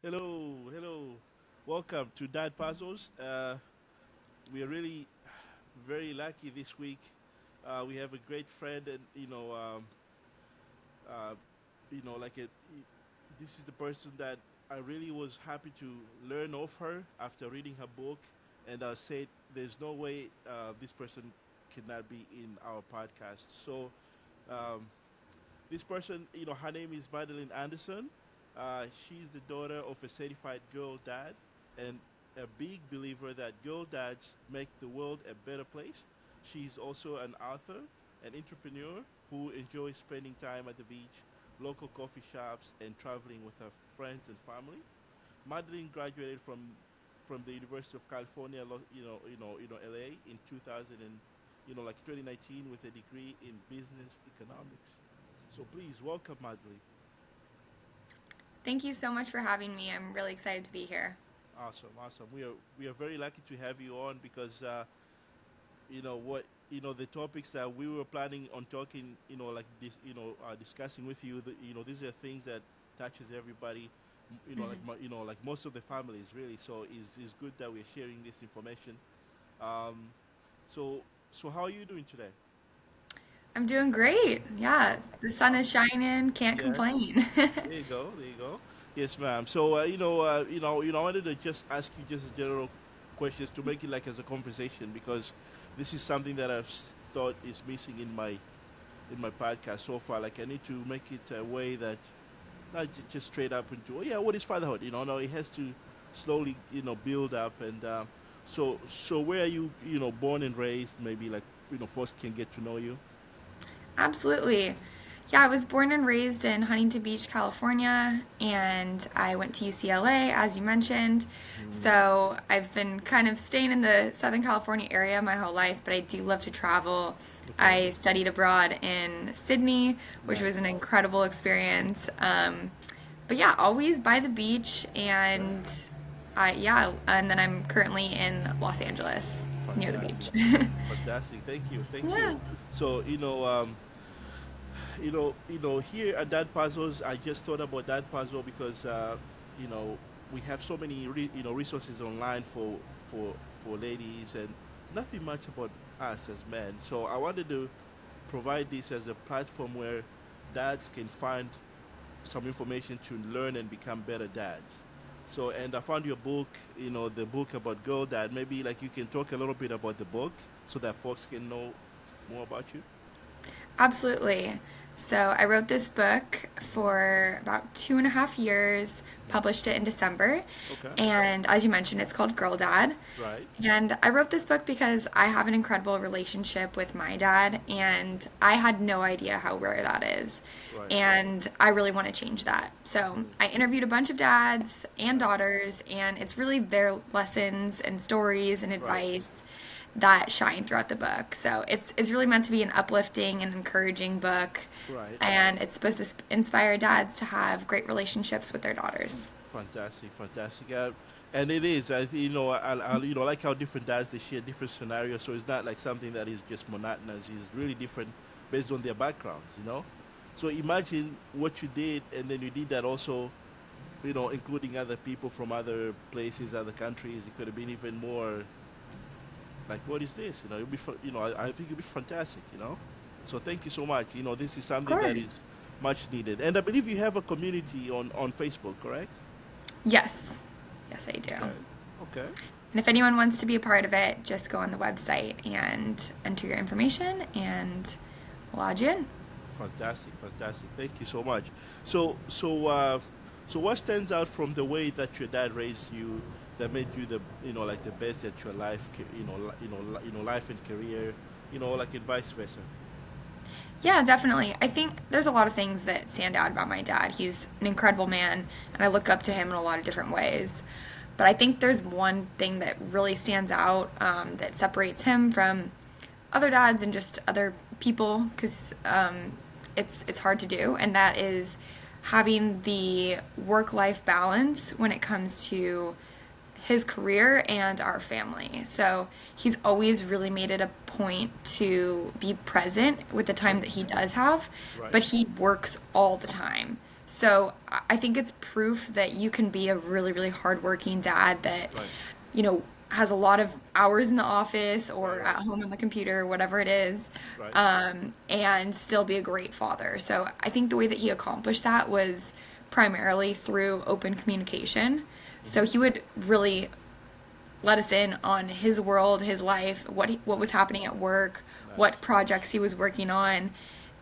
Hello, hello. Welcome to Dadpuzzles. We are really very lucky this week. We have a great friend, and uh, like this is the person that I really was happy to learn of her after reading her book, and said, "There's no way this person cannot be in our podcast." So, um, this person, her name is Madeline Anderson. She's the daughter of a certified girl dad and a big believer that girl dads make the world a better place. She's also an author, an entrepreneur who enjoys spending time at the beach, local coffee shops, and traveling with her friends and family. Madeline graduated from the University of California, LA in 2000 and like 2019 with a degree in business economics. So please welcome Madeline. Thank you so much for having me. I'm really excited to be here. Awesome, awesome. We are very lucky to have you on because what the topics that we were planning on talking, like this, discussing with you. These are things that touches everybody. Like hmm like most of the families really. So it's good that we're sharing this information. Um, so so how are you doing today? I'm doing great. Yeah, the sun is Awesome. shining. Can't Yeah. complain. There you go. There you go. Yes, ma'am. So, I wanted to just ask you just general questions to make it like as a conversation because this is something that thought is missing in my podcast so far. Like, I need to make it a way that not just straight up into, oh yeah, what is fatherhood? No, it has to slowly, build up. And so where are you, born and raised? Maybe like, first can get to know you. Absolutely. Yeah, I was born and raised in Huntington Beach, California, and I went to UCLA, as you mentioned. Mm, So I've been kind of staying in the Southern California area my whole life, but I do love to travel. okay. I studied abroad in Sydney, which was Nice. an incredible experience. But yeah, always by the beach, Okay. and and then I'm currently in Los Angeles near the Fantastic. beach. Fantastic. Thank you. Thank you. Yeah. So, here at Dad Puzzles, I just thought about that puzzle because, you know, we have so many, resources online for for ladies and nothing much about us as men. So I wanted to provide this as a platform where dads can find some information to learn and become better dads. So, and I found your book, the book about Girl Dad. Maybe like you can talk a little bit about the book so that folks can know more about you. Absolutely. So I wrote this book for about 2.5 years, Nice. published it in December. Okay. And as you mentioned, it's called Girl Dad. Right. And I wrote this book because I have an incredible relationship with my dad, and I had no idea how rare that is. Right. And I really want to change that. So Mm, I interviewed a bunch of dads and right. daughters, and it's really their lessons and stories and Right. advice that shine throughout the book. So it's really meant to be an uplifting and encouraging book, Right. and it's supposed to inspire dads to have great relationships with their daughters. Fantastic. Fantastic. And it is. Like how different dads they share different scenarios. So it's not like something that is just monotonous. It's really different based on their backgrounds. So imagine what you did, and then you did that also including other people from other places, other countries. It could have been even more like, what is this? It'd be, I think it'd be fantastic. So thank you so much. This is Of something that course. is much needed, and I believe you have a community on Facebook, correct? Yes. Yes, I do. Okay. Okay. And if anyone wants to be a part of it, just go on the website and enter your information and we'll add you in. Fantastic, fantastic. Thank you so much. So, so what stands out from the way that your dad raised you that made you the, like the best at your life, life and career, like and vice versa. Yeah, definitely. I think there's a lot of things that stand out about my dad. He's an incredible man, and I look up to him in a lot of different ways. But I think there's one thing that really stands out that separates him from other dads and just other people, because it's hard to do, and that is having the work-life balance when it comes to his career and our family. So he's always really made it a point to be present with the time Okay. that he does have, Right. but he works all the time. So I think it's proof that you can be a really, really hardworking dad that, Right. has a lot of hours in the office or Right. at Right. home on the computer, whatever it is, Right. and still be a great father. So I think the way that he accomplished that was primarily through open communication. So Mm-hmm. he would really let us in on his world, his life, what was happening at work, what Nice. projects he was working on,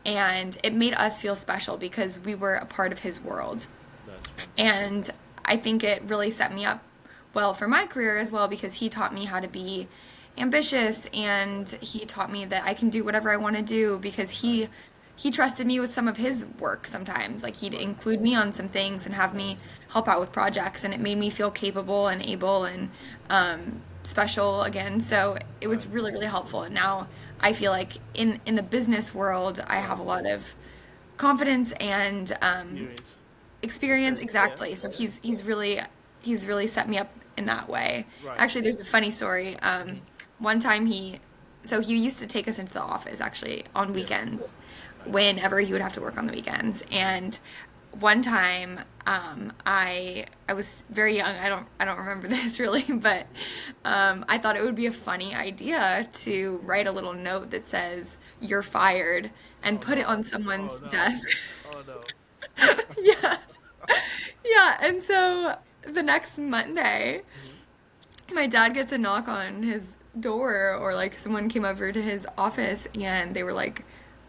and it made us feel special because we were a part of his world. That's fantastic. And I think it really set me up well for my career as well because he taught me how to be ambitious and Right. he taught me that I can do whatever I want to do because he Nice. he trusted me with some of his work sometimes. Like he'd Right. include me on some things and have me Nice. help out with projects and it made me feel capable and able and special again. So it was Right. really, really helpful. And now I feel like in the business world, I have Right. a lot of confidence and Experience. experience Yeah. exactly. So Yeah. he's really set me up in that way. Right. Actually, there's a funny story. Mm-hmm. One time he used to take us into the office actually on Yeah. weekends, Nice. whenever he would have to work on the weekends. And one time, I was very young. I don't remember this really, but I thought it would be a funny idea to write a little note that says "You're fired" and Oh put it no. on Oh someone's no. desk. Oh no. Yeah. Yeah, and so the next Monday, Mm-hmm. my dad gets a knock on his door, or like someone came over to his office and they were like,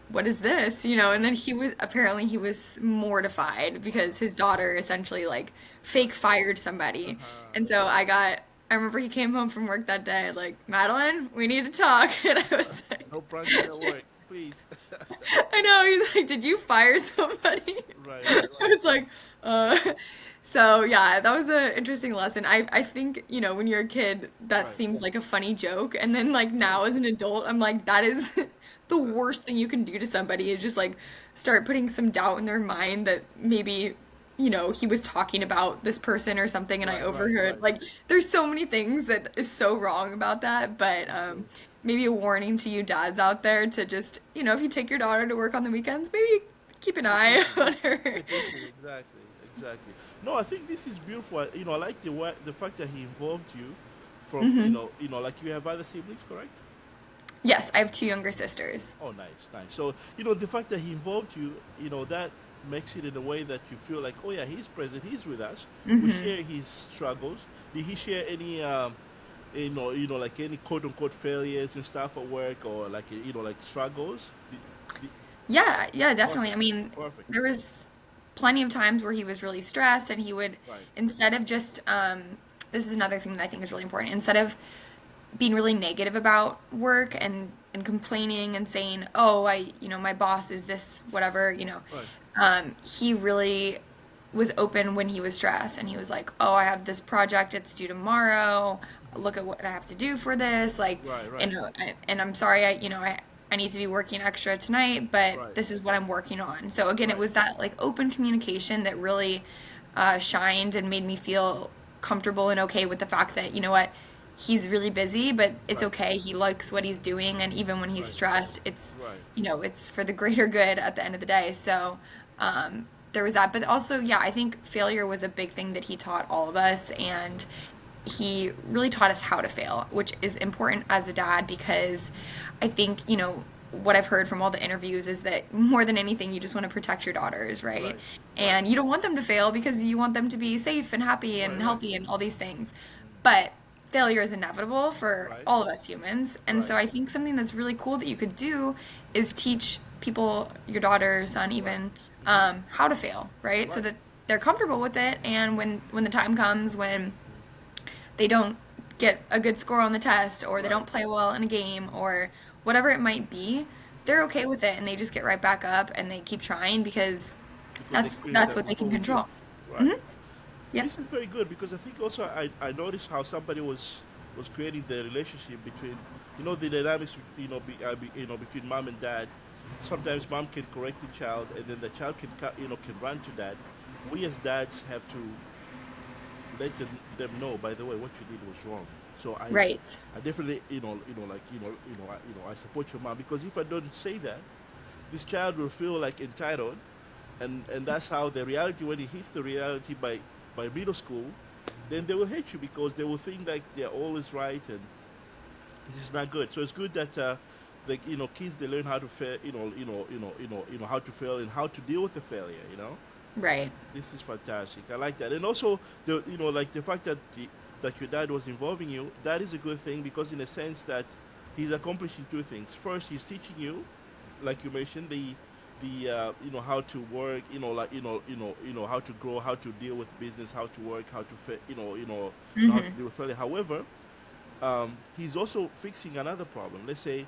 "What is this?" And then Right. he was mortified because his daughter essentially like fake Right. fired somebody. Uh-huh. And so I remember he came home from work that day, like, "Madeline, we need to talk." And I was like, No pranking at work, please. I know. He's like, "Did you fire somebody?" Right. I Right. was like, uh. So yeah, that was an interesting lesson. I think, when you're a kid, that Right. seems like a funny joke, and then like Right. now as an adult, I'm like, that is the That, worst thing you can do to somebody is just like start putting some doubt in their mind that maybe, he was talking about this person or something and I right. Right. overheard. Right. Like, there's so many things that is so wrong about that, but Exactly. maybe a warning to you dads out there to just, if you take your daughter to work on the weekends, maybe keep an Look eye into it. on her. Look into it. Exactly. Exactly. No, I think this is beautiful. I like the fact that he involved you from like you have other siblings, correct? Yes, I have two younger sisters. Oh, nice, nice. So the fact that he involved you, that makes it in a way that you feel like, oh yeah, he's present, he's with us. We share his struggles. Did he share any like any quote unquote failures and stuff at work or like like struggles? Did, Yeah, yeah, definitely. I perfect, mean, perfect. there was plenty of times where he was really stressed and he would, Right, instead of just, this is another thing that I think is really important. Instead of being really negative about work and complaining and saying, "Oh, my boss is this whatever," right, he really was open when he was stressed and he was like, "Oh, I have this project, it's due tomorrow. Look at what I have to do for this." Like, right, right, and I'm sorry, I need to be working extra tonight, but right, this is what I'm working on. So again, it right, was that like open communication that really shined and made me feel comfortable and okay with the fact that, what, he's really busy, but it's right, okay. He likes what he's doing, and even when he's right, stressed, it's, right, it's for the greater good at the end of the day. So there was that, but also, yeah, I think failure was a big thing that he taught all of us, and he really taught us how to fail, which is important as a dad because I think, what I've heard from all the interviews is that more than anything, you just want to protect your daughters, right? right, right, And you don't want them to fail because you want them to be safe and happy right, and right, healthy and all these things. mm, But failure is inevitable for right, all of us humans. And so right, I think something that's really cool that you could do is teach people, your daughter, son, right, even, hmm, how to fail, right? So right, that they're comfortable with it. And when the time comes when they don't get a good score on the test or they right, don't play well in a game or whatever it might be, they're right. okay with it and they just get right back up and they keep trying because Because the experience that's that what they was can all with you, control. right? Hmm. Yeah. This is very good because I think also I noticed how somebody was creating the relationship between the dynamics between mom and dad. Sometimes mom can correct the child and then the child can run to dad. We as dads have to let them know, by the way, what you did was wrong. So Right. I definitely I support your mom because if I don't say that, this child will feel like entitled and that's how the reality, when it hits the reality by middle school, then they will hate you because they will think like they're always right, and this is not good. So it's good that kids, they learn how to fail, how to fail and how to deal with the failure. Right. This is fantastic. I like that. And also like the fact that that your dad was involving you, that is a good thing because in a sense that he's accomplishing two things. First, he's teaching you, like you mentioned, the how to work, like how to grow, how to deal with business, how to work, how to how to Hmm. deal with failure. However, he's also fixing another problem. Let's say,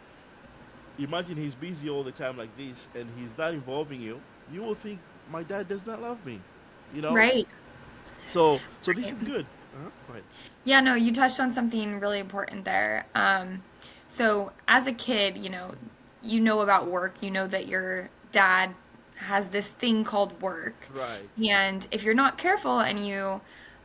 imagine he's busy all the time like this, and he's not involving you. You will think my dad does not love me, you know. Right. So this is Right. good. Go ahead. Yeah, no, you touched on something really important there. So as a kid, you know about work. You know that your dad has this thing called work. Right, And if you're not careful and you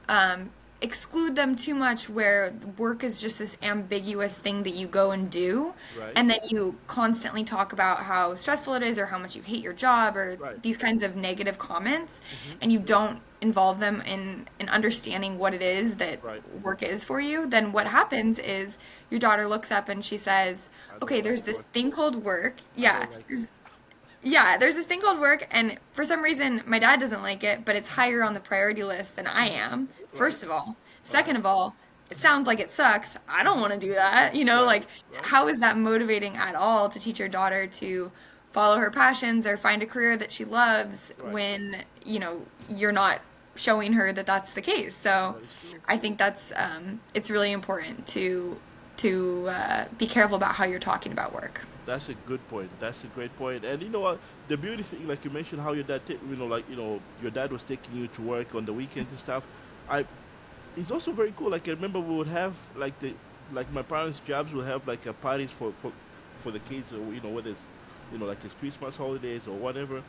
um, exclude them too much, where work is just this ambiguous thing that you go and do, right, and then you constantly talk about how stressful it is or how much you hate your job or right. these kinds of negative comments, Hmm. and you don't involve them in understanding what it is that Right. work is for you, then what happens is your daughter looks up and she says, I don't okay, like there's this work. thing called work. I Yeah, don't like it. there's this thing called work, and for some reason, my dad doesn't like it, but it's higher on the priority list than I am, Right, first of all. right, Second of all, it sounds like it sucks. I don't want to do that. right, Like, right, how is that motivating at all to teach your daughter to follow her passions or find a career that she loves right. when, you're not showing her that that's the case? So That is true. I think it's really important to be careful about how you're talking about work. That's a good point. That's a great point. And you know what? The beauty thing, like you mentioned, how your dad, your dad was taking you to work on the weekends and stuff. I It's also very cool. Like I remember, we would have like my parents' jobs would have like a parties for the kids, or whether it's like it's Christmas holidays or whatever.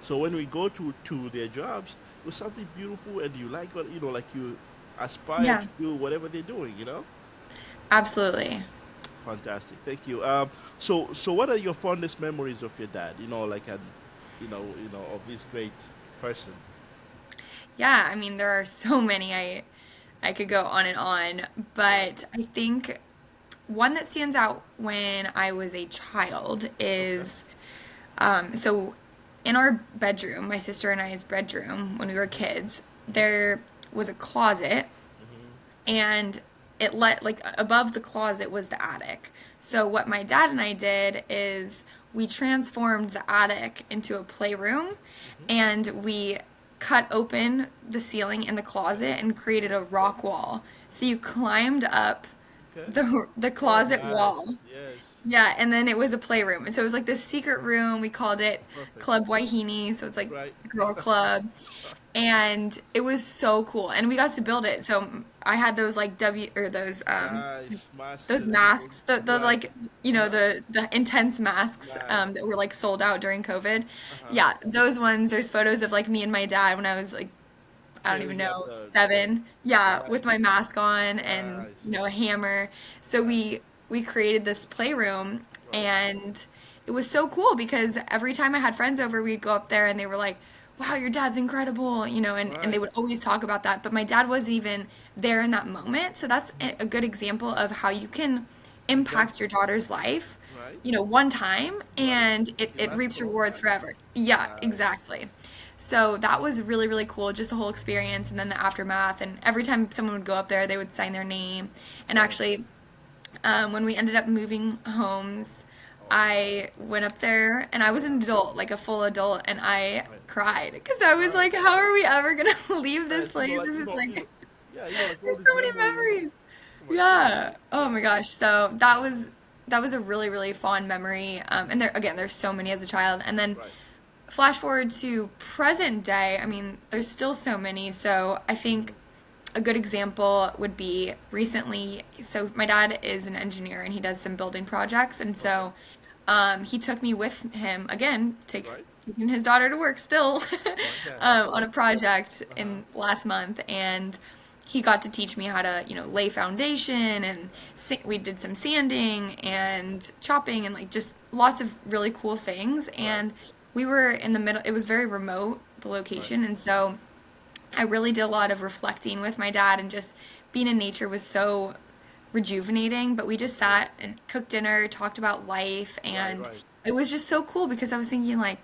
So when we go to their jobs, it was something beautiful, and you like what like you aspire Yeah, to do whatever they're doing. absolutely. Fantastic, thank you. So what are your fondest memories of your dad? Like an, of this great person. Yeah, I mean there are so many. I could go on and on, Right. but I think one that stands out when I was a child Okay. is so in our bedroom, my sister and I's bedroom when we were kids, Hmm. there was a closet, Hmm. and it let like above the closet was the attic. So what my dad and I did is we transformed the attic into a playroom, Hmm. and we cut open the ceiling in the closet and created a rock wall. So you climbed up Okay. the Oh, closet nice. wall. Yes. Yeah, and then it was a playroom. So it was like this secret room. We called it Perfect. Club Wahine, so it's like Right. girl club, and it was so cool. And we got to build it. So I had those like W or Nice masks those and everything. masks, the Right. like Uh-huh. the intense masks Nice. that were like sold out during COVID. Uh-huh. Yeah, those ones. There's photos of like me and my dad when I was like I don't even Tearing up know the 7. Yeah, with my nice. mask on and Nice. a hammer. So Nice. we created this playroom, Right. and it was so cool because every time I had friends over, we'd go up there and they were like, wow, your dad's incredible, and they Right. would always talk about that. But my dad wasn't even there in that moment. So that's a good example of how you can Invest. impact your daughter's life, Right. one time, Right. and It it lasts reaps for a long rewards time. forever. Yeah, Nice. exactly. So that was really, really cool, just the whole experience and then the aftermath. And every time someone would go up there, they would sign their name. And Right. actually, when we ended up moving homes, Oh, I went up there and I was an adult, like a full adult, and I right. cried because I was Right. like, how are we ever gonna leave this Yes. place? Like This is like, yeah, like all there's these so many memories. memories. Oh my goodness. Yeah. Oh my Yeah. gosh. So that was a really, really fond memory. And there's so many as a child. And then Right. flash forward to present day, I mean, there's still so many. So I think Hmm. a good example would be recently. So my dad is an engineer and he does some building projects, and Okay. so he took me with him again, Right. taking his daughter to work still Fantastic. on a project Uh huh. in last month, and he got to teach me how to lay foundation, and we did some sanding and chopping and like just lots of really cool things. Right. And we were in the middle. It was very remote, the Right. location, and so I really did a lot of reflecting with my dad, and just being in nature was so rejuvenating. But we just Yeah. sat and cooked dinner, talked about life, Right. and Right. it was just so cool because I was thinking like,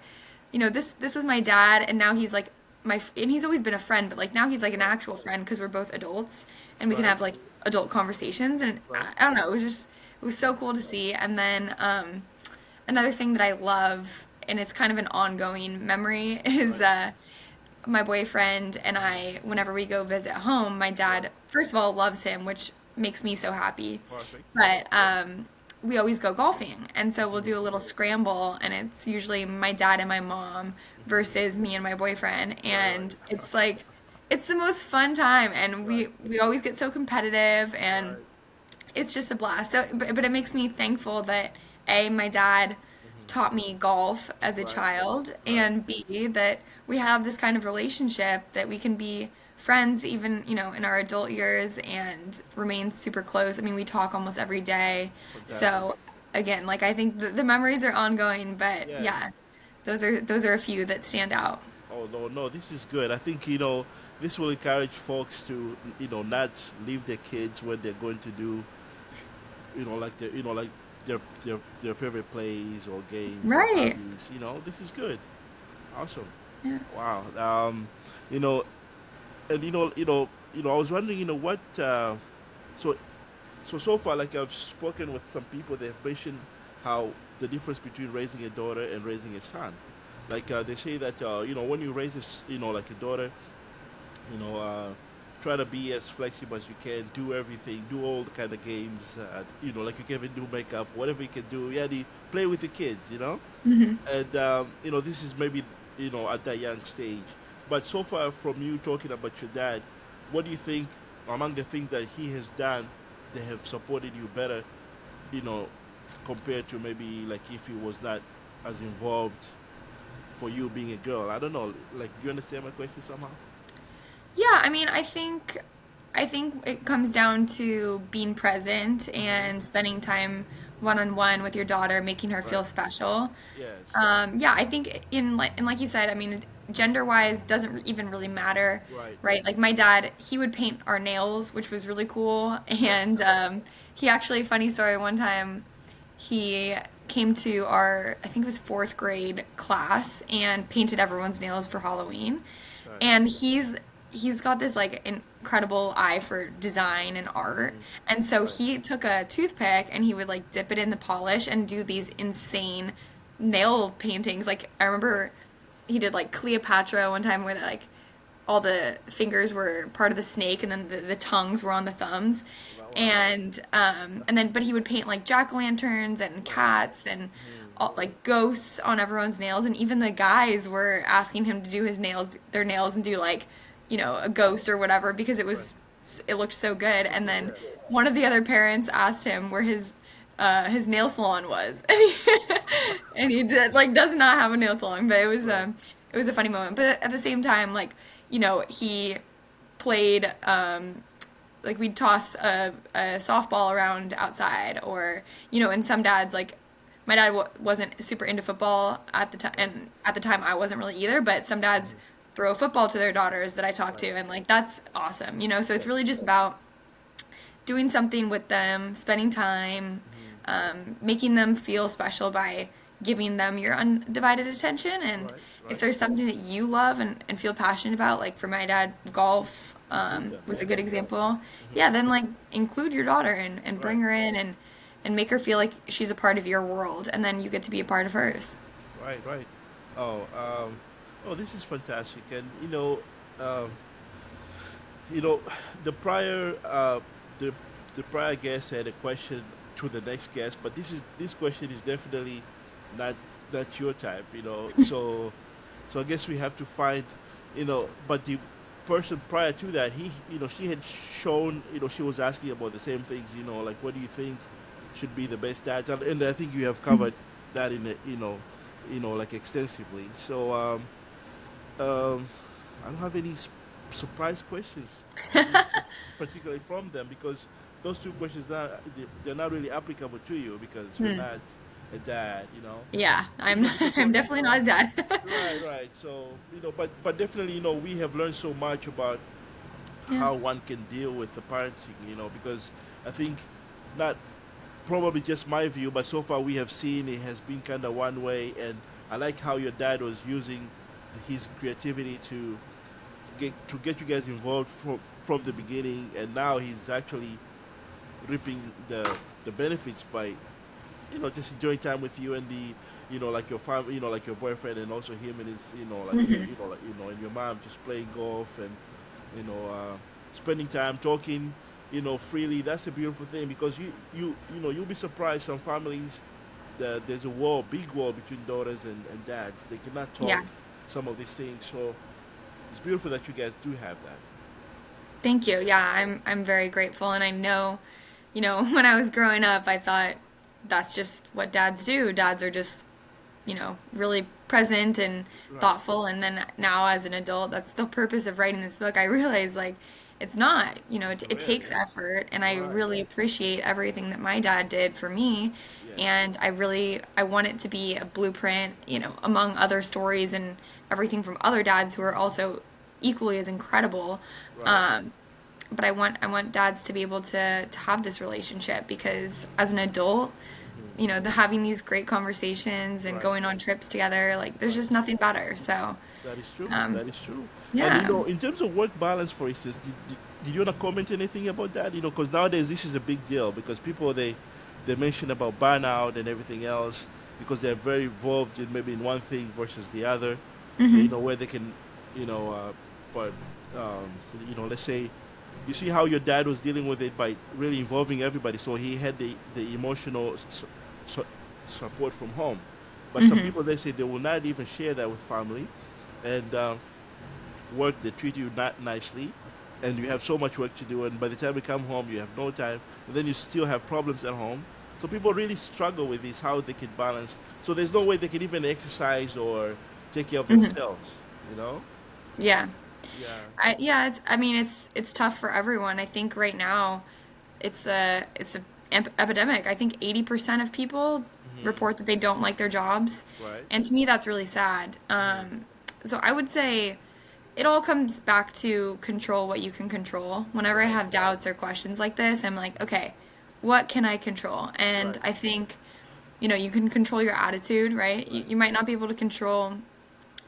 this was my dad, and now he's like and he's always been a friend, but like now he's like an Right. actual friend because we're both adults and we can Right. have like adult conversations, and Right. I don't know, it was so Right. cool to see. And then another thing that I love, and it's kind of an ongoing memory, is Right. my boyfriend and I, whenever we go visit home, my Right. dad, first of all, loves him, which makes me so happy. Perfect. But we always go golfing. And so we'll Hmm. do a little scramble, and it's usually my dad and my mom Hmm. versus me and my boyfriend. Right. Right. And it's like, it's the most fun time. And Right. we always get so competitive, and Right. it's just a blast. So, but it makes me thankful that A, my dad Hmm. taught me golf as a Right. child, Right. and B, that we have this kind of relationship that we can be friends even, in our adult years and remain super close. I mean, we talk almost every day. Fantastic. So, again, like I think the memories are ongoing, but Yes. yeah, those are a few that stand out. Oh no, no, this is good. I think this will encourage folks to not leave their kids when they're going to do like their favorite plays or games or Right. hobbies. This is good. Awesome. Yeah. Wow. You know, and I was wondering, what so so far, like I've spoken with some people, they've mentioned how the difference between raising a daughter and raising a son. Like they say that when you raise like a daughter, you know, try to be as flexible as you can, do everything, do all the kind of games, like you can even do makeup, whatever you can do. Yeah, play with the kids. Hmm. And this is maybe at that young stage. But so far from you talking about your dad, what do you think among the things that he has done that have supported you better, you know, compared to maybe like if he was not as involved for you being a girl? I don't know. Like, do you understand my question somehow? Yeah, I mean, I think it comes down to being present Mm-hmm. and spending time one on one with your daughter, making her feel Right. special. Yes. Yeah, I think like you said, I mean, gender wise doesn't even really matter, Right. right? Like my dad, he would paint our nails, which was really cool, Right. and he actually, funny story, one time he came to our, I think it was fourth grade class, and painted everyone's nails for Halloween. Right. And he's got this like incredible eye for design and art. Mm-hmm. And so Right. he took a toothpick and he would like dip it in the polish and do these insane nail paintings. Like I Right. remember he did like Cleopatra one time where like all the fingers were part of the snake, and then the tongues were on the thumbs. Wow. Wow. And then but he would paint like jack-o'-lanterns and Right. cats and Mm. all, like ghosts on everyone's nails, and even the guys were asking him to do their nails, and do like, a ghost or whatever, because Right. it looked so good. And then Yeah. one of the other parents asked him where his nail salon was, and he did, like, does not have a nail salon, but Right. it was a funny moment. But at the same time, like, he played, like we'd toss a softball around outside, or and some dads, like my dad wasn't super into football at the time, Right. and at the time I wasn't really either, but some dads Mm-hmm. throw a football to their daughters that I talk to, Right. and like that's awesome, so it's Yes. really just about doing something with them, spending time, Mm-hmm. making them feel special by giving them your undivided attention. And Right. if Right. there's something that you love and feel passionate about, like for my dad, golf Include them. was a Yeah. good example. Mm-hmm. Yeah, then like include your daughter and Right. bring her in, and make her feel like she's a part of your world, and then you get to be a part of hers. Right. Right. Oh. Oh, this is fantastic. And um, you know, the prior the the prior guest had a question to the next guest, but this question is definitely not not your type. So I guess we have to find, but the person prior to that, she had shown, she was asking about the same things, like what do you think should be the best dads, and I think you have covered that in like extensively. So um, I don't have any surprise questions, particularly from them, because those two questions they're not really applicable to you because you're Hmm. not. a dad, Yeah, I'm because I'm definitely not a dad. right, right. So but definitely, we have learned so much about Yeah. how one can deal with the parenting, because I think not probably just my view, but so far we have seen it has been kind of one way, and I like how your dad was using his creativity to get you guys involved from the beginning, and now he's actually reaping the benefits by just enjoying time with you and like your family, like your boyfriend, and also him and his, Hmm. and your mom just playing golf and you know uh, spending time talking, freely. That's a beautiful thing because you'll be surprised some families that there's a wall, big wall between daughters and dads. They cannot talk Yeah. some of these things. So it's beautiful that you guys do have that. Thank you. Yeah, I'm very grateful, and I know, when I was growing up, I thought that's just what dads do. Dads are just, really present and Right. thoughtful, and then now as an adult, that's the purpose of writing this book. I realize like it's not, It's a it rare, takes yeah. effort, and I Right. really appreciate everything that my dad did for me, Yes. and I want it to be a blueprint, among other stories and everything from other dads who are also equally as incredible. Right. Um, but I want dads to be able to have this relationship because as an adult, Hmm. the having these great conversations and Right. going on trips together, like there's Right. just nothing better. So, That is true. um, That is true. And yeah. in terms of work balance, for instance, did you want to comment anything about that? Because nowadays this is a big deal because people they mention about burnout and everything else because they're very involved in maybe in one thing versus the other. Hmm. Where they can, you know, but let's say you see how your dad was dealing with it by really involving everybody. So he had the emotional su- support from home. But some Hmm. people they say they will not even share that with family, and work they treat you not nicely, and you have so much work to do. And by the time you come home, you have no time, and then you still have problems at home. So people really struggle with this how they can balance. So there's no way they can even exercise or take care of Hmm. themselves. You know? Yeah. Yeah. Yeah, I mean, it's tough for everyone. I think right now it's a epidemic. I think 80% of people Hmm. report that they don't like their jobs, Right. and to me that's really sad. Hmm. So I would say it all comes back to control what you can control. Whenever I Right. have doubts or questions like this, I'm like, okay, what can I control? And Right. I think, you can control your attitude, right? You, Right. you might not be able to control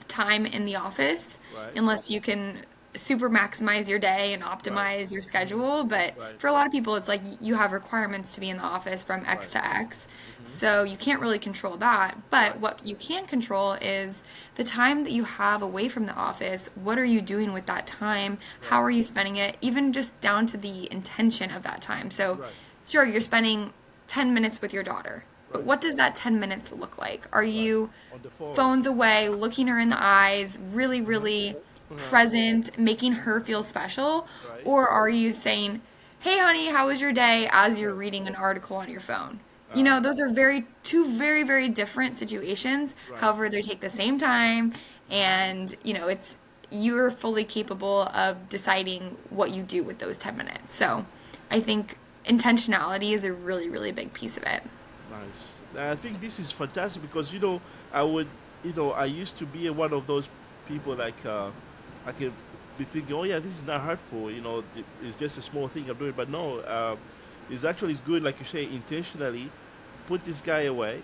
time in the office Right. unless you can super maximize your day and Right. optimize your Hmm. schedule. But Right. for a lot of people, it's like you have requirements to be in the office from X Right. to X. Hmm. So you can't really control that. But Right. what you can control is the time that you have away from the office. What are you doing with that time? How Right. are you spending it? Even just down to the intention of that time. So, Right. sure, you're spending 10 minutes with your daughter. But Right. what does that 10 minutes look like? Are Right. you On the phone. phones away, looking her in the eyes, really, Uh-huh. really Uh-huh. present, making her feel special? Right. Or are you saying, hey, honey, how was your day as you're Right. reading an article on your phone? Ah. Those are two very, very different situations. Right. However, they take the same time, and, you're fully capable of deciding what you do with those 10 minutes. So I think intentionality is a really, really big piece of it. Nice. I think this is fantastic because I would I used to be one of those people like I could be thinking, oh yeah, this is not hurtful. It's just a small thing I'm doing, but no, it's good, like you say, intentionally put this guy away,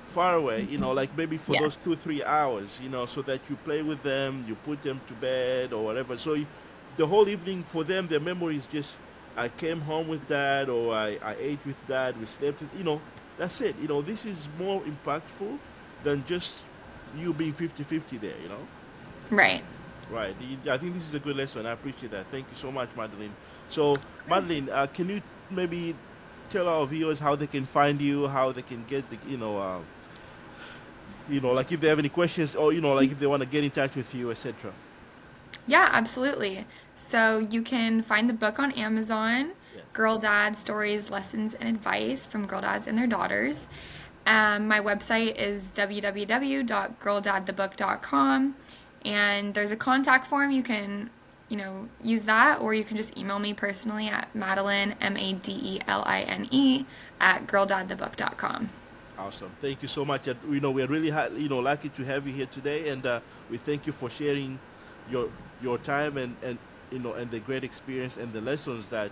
far away. Like maybe for those Yes. 2 3 hours. So that you play with them, you put them to bed or whatever. So the whole evening for them, their memory is just I came home with dad or I ate with dad, we slept with. That's it. This is more impactful than just you being 50-50 there. Right. Right. I think this is a good lesson. I appreciate that. Thank you so much, Madeline. So, Madeline, can you maybe tell our viewers how they can find you, how they can get like if they have any questions or, like if they want to get in touch with you, etc. Yeah, absolutely. So you can find the book on Amazon, Yes. Girl Dad Stories, Lessons, and Advice from Girl Dads and Their Daughters. My website is www.girldadthebook.com, and there's a contact form. You can, use that, or you can just email me personally at Madeline, Madeline, at girldadthebook.com. Awesome. Thank you so much. And, we're really lucky to have you here today, and we thank you for sharing your your time and and the great experience and the lessons that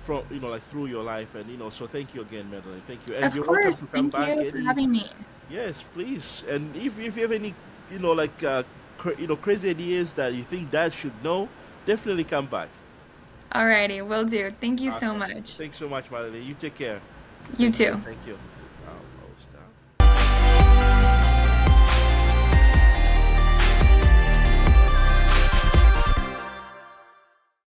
from like through your life, and so thank you again, Madeline. Thank you, and Of you're welcome course. to come Thank back you for any. having me. Yes, please. And if you have any like crazy ideas that you think Dad should know, definitely come back. Alrighty, will do. Thank you so Awesome. much. Thanks so much, Madeline. You take care. You too. Thank you.